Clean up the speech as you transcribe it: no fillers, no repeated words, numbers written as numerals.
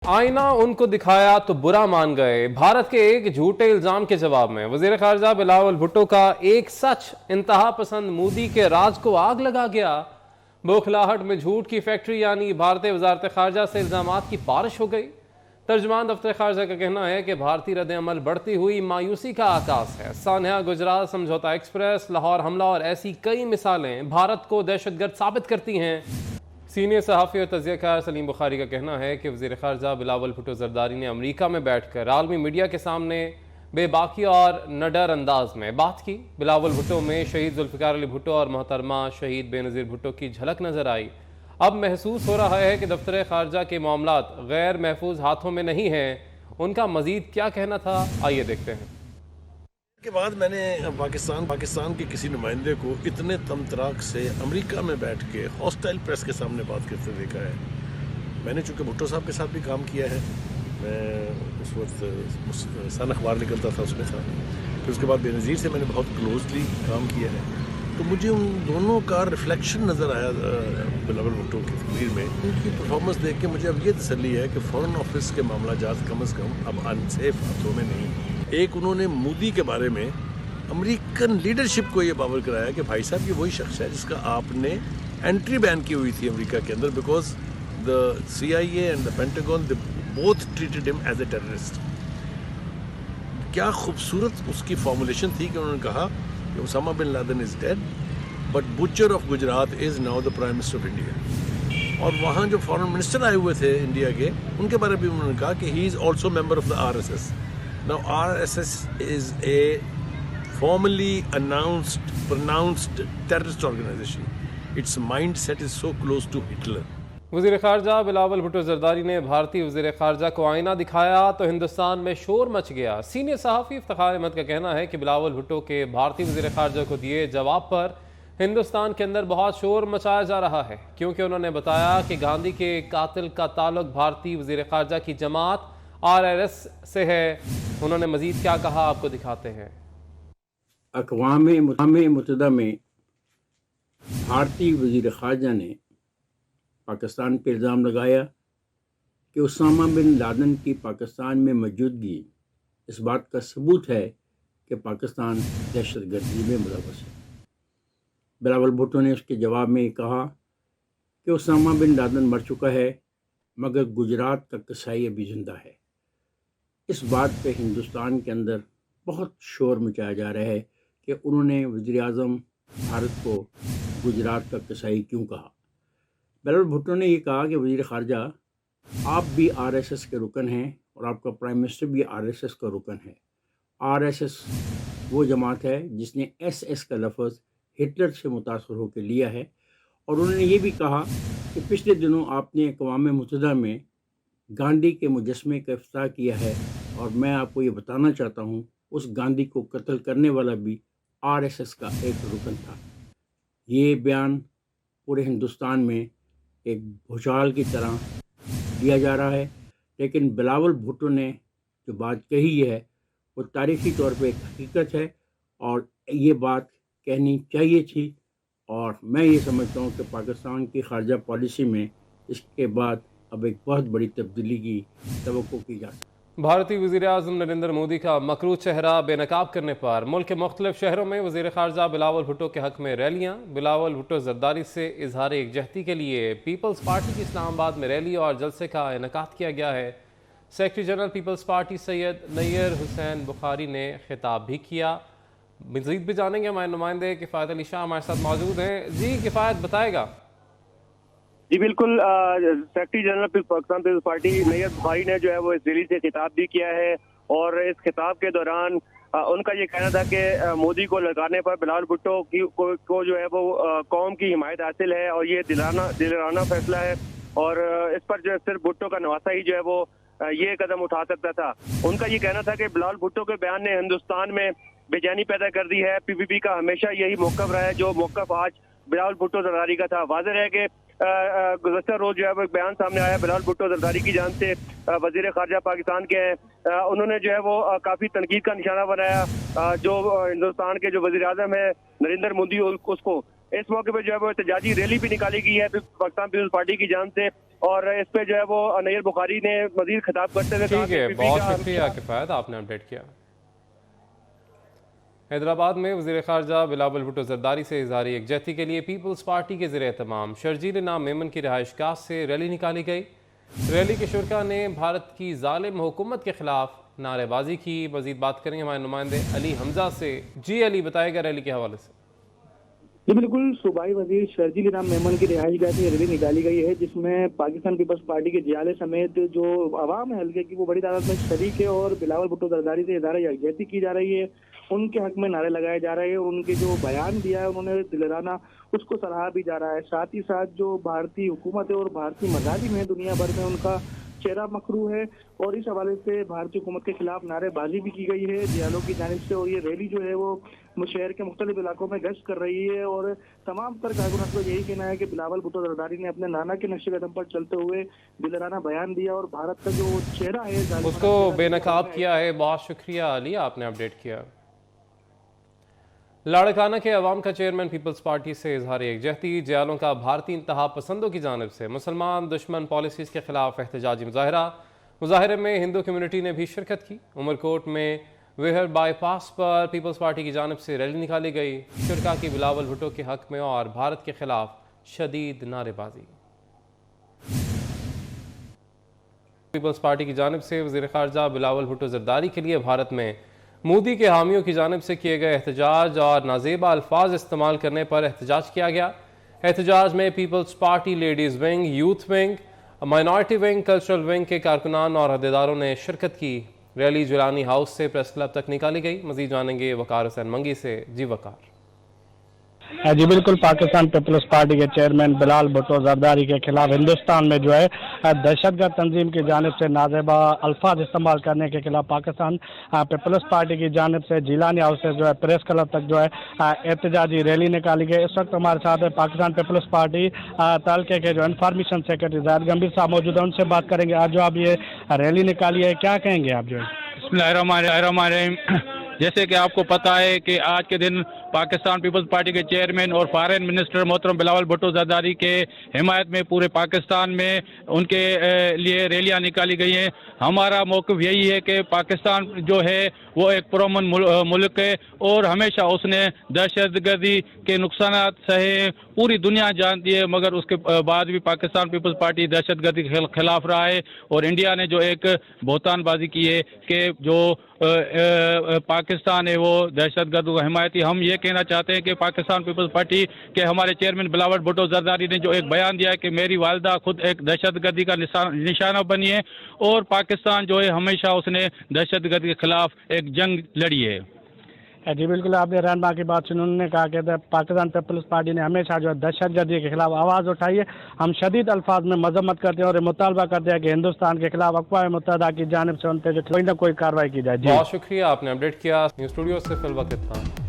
आईना उनको दिखाया तो बुरा मान गए। भारत के एक झूठे इल्जाम के जवाब में वजीर खारजा बिलावल भुट्टो का एक सच इंतहा पसंद मोदी के राज को आग लगा गया। बौखलाहट में झूठ की फैक्ट्री यानी भारतीय वजारत खारजा से इल्जामात की बारिश हो गई। तर्जुमान दफ्तर खारजा का कहना है कि भारतीय रद्द अमल बढ़ती हुई मायूसी का आकाश है। सान्या गुजरात समझौता एक्सप्रेस, लाहौर हमला और ऐसी कई मिसालें भारत को दहशतगर्द साबित करती हैं। सीनियर सहाफ़ी और तज़कियाकार सलीम बुखारी का कहना है कि वज़ीर ख़ारजा बिलावल भुट्टो ज़रदारी ने अमरीका में बैठकर आलमी मीडिया के सामने बेबाकी और नडर अंदाज में बात की। बिलावल भुट्टो में शहीद जुल्फ़िकार अली भुट्टो और मोहतरमा शहीद बेनज़ीर भुट्टो की झलक नज़र आई। अब महसूस हो रहा है कि दफ्तर ख़ारजा के मामलात गैर महफूज हाथों में नहीं हैं। उनका मज़ीद क्या कहना था, आइए देखते हैं। के बाद मैंने पाकिस्तान के किसी नुमाइंदे को इतने तमतराक से अमेरिका में बैठ के हॉस्टाइल प्रेस के सामने बात करते देखा है। मैंने चूँकि भुट्टो साहब के साथ भी काम किया है, मैं उस वक्त सन अखबार निकलता था, उसमें था। फिर उसके बाद बेनज़ीर से मैंने बहुत क्लोजली काम किया है, तो मुझे उन दोनों का रिफ्लेक्शन नज़र आया बिलावल भुट्टो की तकरीर में। उनकी परफॉर्मेंस देख के मुझे अब ये तसल्ली है कि फ़ॉरेन ऑफिस के मामला जात कम अज़ कम अब अनसेफ हाथों में नहीं। एक उन्होंने मोदी के बारे में अमेरिकन लीडरशिप को ये बावर कराया कि भाई साहब ये वही शख्स है जिसका आपने एंट्री बैन की हुई थी अमेरिका के अंदर, because the CIA and the Pentagon they both treated him as a terrorist. क्या खूबसूरत उसकी फॉर्मुलेशन थी कि उन्होंने कहा कि Osama bin Laden is dead but butcher of Gujarat is now the prime minister of India. और वहाँ जो फॉरेन मिनिस्टर आए हुए थे इंडिया के, उनके बारे में भी उन्होंने कहा कि he is also member of the RSS। Now RSS is a formally pronounced terrorist organization. Its mindset is so close to Hitler. वज़ीर ख़ारजा बिलावल भुट्टो ज़रदारी ने भारतीय वज़ीर ख़ारजा को आईना दिखाया तो हिंदुस्तान में शोर मच गया। सीनियर सहाफ़ी इफ्तिखार अहमद का कहना है कि बिलावल भुट्टो के भारतीय वज़ीर ख़ारजा को दिए जवाब पर हिंदुस्तान के अंदर बहुत शोर मचाया जा रहा है, क्योंकि उन्होंने बताया कि गांधी के कातिल का ताल्लुक भारतीय वज़ीर ख़ारजा की जमात RRS से है। उन्होंने मजीद क्या कहा, आपको दिखाते हैं। अक़वाम मुत्तहिदा में भारतीय वज़ीर ख़ारजा ने पाकिस्तान पर इल्ज़ाम लगाया कि ओसामा बिन लादेन की पाकिस्तान में मौजूदगी इस बात का सबूत है कि पाकिस्तान दहशतगर्दी में मुलव्वस है। बिलावल भुट्टो ने उसके जवाब में कहा कि ओसामा बिन लादेन मर चुका है, मगर गुजरात का कसाई अभी ज़िंदा है। इस बात पे हिंदुस्तान के अंदर बहुत शोर मचाया जा रहा है कि उन्होंने वज़ीर आज़म भारत को गुजरात का कसाई क्यों कहा। बिलावल भुट्टो ने ये कहा कि वज़ीर ख़ारजा आप भी RSS के रुकन हैं और आपका प्राइम मिनिस्टर भी RSS का रुकन है। RSS वो जमात है जिसने SS का लफ्ज़ हिटलर से मुतासर होकर लिया है। और उन्होंने ये भी कहा कि पिछले दिनों आपने अक़वाम मुत्तहिदा में गांधी के मुजस्मे का इफ्तिताह किया है, और मैं आपको ये बताना चाहता हूँ उस गांधी को कत्ल करने वाला भी RSS का एक रुकन था। ये बयान पूरे हिंदुस्तान में एक भूचाल की तरह दिया जा रहा है, लेकिन बिलावल भुट्टो ने जो बात कही है वो तारीख़ी तौर पे एक हकीकत है और ये बात कहनी चाहिए थी। और मैं ये समझता हूँ कि पाकिस्तान की ख़ारजा पॉलिसी में इसके बाद अब एक बहुत बड़ी तब्दीली की तवक्को की जा सकती है। भारतीय वज़ीर आज़म नरेंद्र मोदी का मकरू चेहरा बेनकाब करने पर मुल्क के मुख्तलिफ शहरों में वज़ीर ख़ारजा बिलावल भुट्टो के हक़ में रैलियाँ। बिलावल भुट्टो ज़रदारी से इजहार एकजहती के लिए पीपल्स पार्टी की इस्लामाबाद में रैली और जलसे का इनेकाद किया गया है। सेक्रेटरी जनरल पीपल्स पार्टी सैयद नैयर हुसैन बुखारी ने खिताब भी किया। मज़ीद भी जानेंगे, हमारे नुमाइंदे किफ़ायत अली शाह हमारे साथ मौजूद हैं। जी किफ़ायत, बताएगा। जी बिल्कुल, सेक्रेटरी जनरल पाकिस्तान पीपल्स पार्टी नैयर बुखारी ने जो है वो इस रैली से खिताब भी किया है, और इस खिताब के दौरान उनका ये कहना था कि मोदी को लड़काने पर बिलावल भुट्टो को जो है वो कौम की हिमायत हासिल है और ये दिलाना फैसला है, और इस पर जो है सिर्फ भुट्टो का नवासा ही जो है वो ये कदम उठा सकता था। उनका ये कहना था कि बिलावल भुट्टो के बयान ने हिंदुस्तान में बेचैनी पैदा कर दी है। PPP का हमेशा यही मौक़िफ़ रहा है जो मौक़िफ़ आज बिलावल भुट्टो ज़रदारी का था। वाज़ेह है कि गुज़श्ता रोज़ जो है वो एक बयान सामने आया बिलावल भुट्टो ज़रदारी की जान से, वज़ीर ख़ारजा पाकिस्तान के हैं। उन्होंने जो है वो काफ़ी तनकीद का निशाना बनाया जो हिंदुस्तान के जो वज़ीर आज़म है नरेंद्र मोदी, उसको इस मौके पर जो है वो एहतजाजी रैली भी निकाली गई है पाकिस्तान पीपल्स पार्टी की जान से। اور اس پہ جو ہے وہ نیر بخاری نے مزید خطاب کرتے ہوئے کہا ٹھیک ہے، کہ بہت شکریہ کفایت، آپ نے اپڈیٹ کیا۔ حیدرآباد میں وزیر خارجہ بلاول بھٹو زرداری سے اظہار یکجہتی کے لیے پیپلز پارٹی کے زیر اہتمام شرجیل نام میمن کی رہائش گاہ سے ریلی نکالی گئی۔ ریلی کے شرکا نے بھارت کی ظالم حکومت کے خلاف نعرے بازی کی۔ مزید بات کریں گے ہمارے نمائندے علی حمزہ سے۔ جی علی، بتائے گا ریلی کے حوالے سے۔ جی بالکل، صوبائی وزیر شرجیل نام میمن کی رہائش گاہ سے ریلی نکالی گئی ہے، جس میں پاکستان پیپلز پارٹی کے جیالے سمیت جو عوام ہے حلقے کی وہ بڑی تعداد میں شریک ہے، اور بلاول بھٹو زرداری سے اظہار یکجہتی کی جا رہی ہے، ان کے حق میں نعرے لگائے جا رہے ہیں، اور ان کے جو بیان دیا ہے انہوں نے دلرانہ، اس کو سراہا بھی جا رہا ہے۔ ساتھ ہی ساتھ جو بھارتی حکومت ہے اور بھارتی مظالم ہے دنیا بھر میں، ان کا چہرہ مکروہ ہے، اور اس حوالے سے بھارتی حکومت کے خلاف نعرے بازی بھی کی گئی ہے جیالوں کی جانب سے، اور یہ ریلی جو ہے وہ شہر کے مختلف علاقوں میں گشت کر رہی ہے، اور تمام تر کارکنوں کا یہی کہنا ہے کہ بلاول بھٹو زرداری نے اپنے نانا کے نقش قدم پر چلتے ہوئے دلرانہ بیان دیا، اور بھارت کا جو چہرہ ہے اس کو بے نقاب کیا ہے۔ بہت شکریہ علی، آپ نے اپڈیٹ کیا۔ لاڑکانہ کے عوام کا چیئرمین پیپلز پارٹی سے اظہار یکجہتی، جیالوں کا بھارتی انتہا پسندوں کی جانب سے مسلمان دشمن پالیسیز کے خلاف احتجاجی مظاہرے میں ہندو کمیونٹی نے بھی شرکت کی۔ عمرکوٹ میں وہر بائی پاس پر پیپلز پارٹی کی جانب سے ریلی نکالی گئی۔ شرکا کی بلاول بھٹو کے حق میں اور بھارت کے خلاف شدید نعرے بازی۔ پیپلز پارٹی کی جانب سے وزیر خارجہ بلاول بھٹو زرداری کے لیے بھارت میں مودی کے حامیوں کی جانب سے کیے گئے احتجاج اور نازیبا الفاظ استعمال کرنے پر احتجاج کیا گیا۔ احتجاج میں Peoples Party ladies wing, youth wing, minority wing, cultural wing کے کارکنان اور عہدیداروں نے شرکت کی۔ ریلی جولانی ہاؤس سے پریس کلب تک نکالی گئی۔ مزید جانیں گے وقار حسین منگی سے۔ جی وقار۔ جی بالکل، پاکستان پیپلز پارٹی کے چیئرمین بلال بھٹو زرداری کے خلاف ہندوستان میں جو ہے دہشت گرد تنظیم کی جانب سے نازیبا الفاظ استعمال کرنے کے خلاف پاکستان پیپلز پارٹی کی جانب سے جیلانی ہاؤس سے جو ہے پریس کلب تک جو ہے احتجاجی ریلی نکالی گئی۔ اس وقت ہمارے ساتھ پاکستان پیپلز پارٹی تعلقے کے جو انفارمیشن سیکرٹری زاہد گمبھیر صاحب موجود ہیں، ان سے بات کریں گے۔ آج جو آپ یہ ریلی نکالی ہے، کیا کہیں گے آپ جو ہے؟ بسم اللہ الرحمن الرحیم۔ جیسے کہ آپ کو پتہ ہے کہ آج کے دن پاکستان پیپلز پارٹی کے چیئرمین اور فارن منسٹر محترم بلاول بھٹو زرداری کے حمایت میں پورے پاکستان میں ان کے لیے ریلیاں نکالی گئی ہیں۔ ہمارا موقف یہی ہے کہ پاکستان جو ہے وہ ایک پرامن ملک ہے، اور ہمیشہ اس نے دہشت گردی کے نقصانات سہے، پوری دنیا جانتی ہے، مگر اس کے بعد بھی پاکستان پیپلز پارٹی دہشت گردی کے خلاف رہا ہے، اور انڈیا نے جو ایک بہتان بازی کی ہے کہ جو پاکستان ہے وہ دہشت گردوں کا حمایتی۔ ہم یہ کہنا چاہتے ہیں کہ پاکستان پیپلز پارٹی کے ہمارے چیئرمین بلاول بھٹو زرداری نے جو ایک بیان دیا ہے کہ میری والدہ خود ایک دہشت گردی کا نشانہ بنی ہے، اور پاکستان جو ہے ہمیشہ اس نے دہشت گردی کے خلاف ایک جنگ لڑی ہے۔ جی بالکل، آپ نے رہنما کی بات سنی، انہوں نے کہا کہ پاکستان پیپلز پارٹی نے ہمیشہ جو ہے دہشت گردی کے خلاف آواز اٹھائی ہے۔ ہم شدید الفاظ میں مذمت کرتے ہیں اور مطالبہ کرتے ہیں کہ ہندوستان کے خلاف اقوام متحدہ کی جانب سے ان پہ کوئی نہ کوئی کارروائی کی جائے۔ بہت شکریہ، آپ نے اپڈیٹ کیا۔ نیوز اسٹوڈیو سے فی الوقت اتنا۔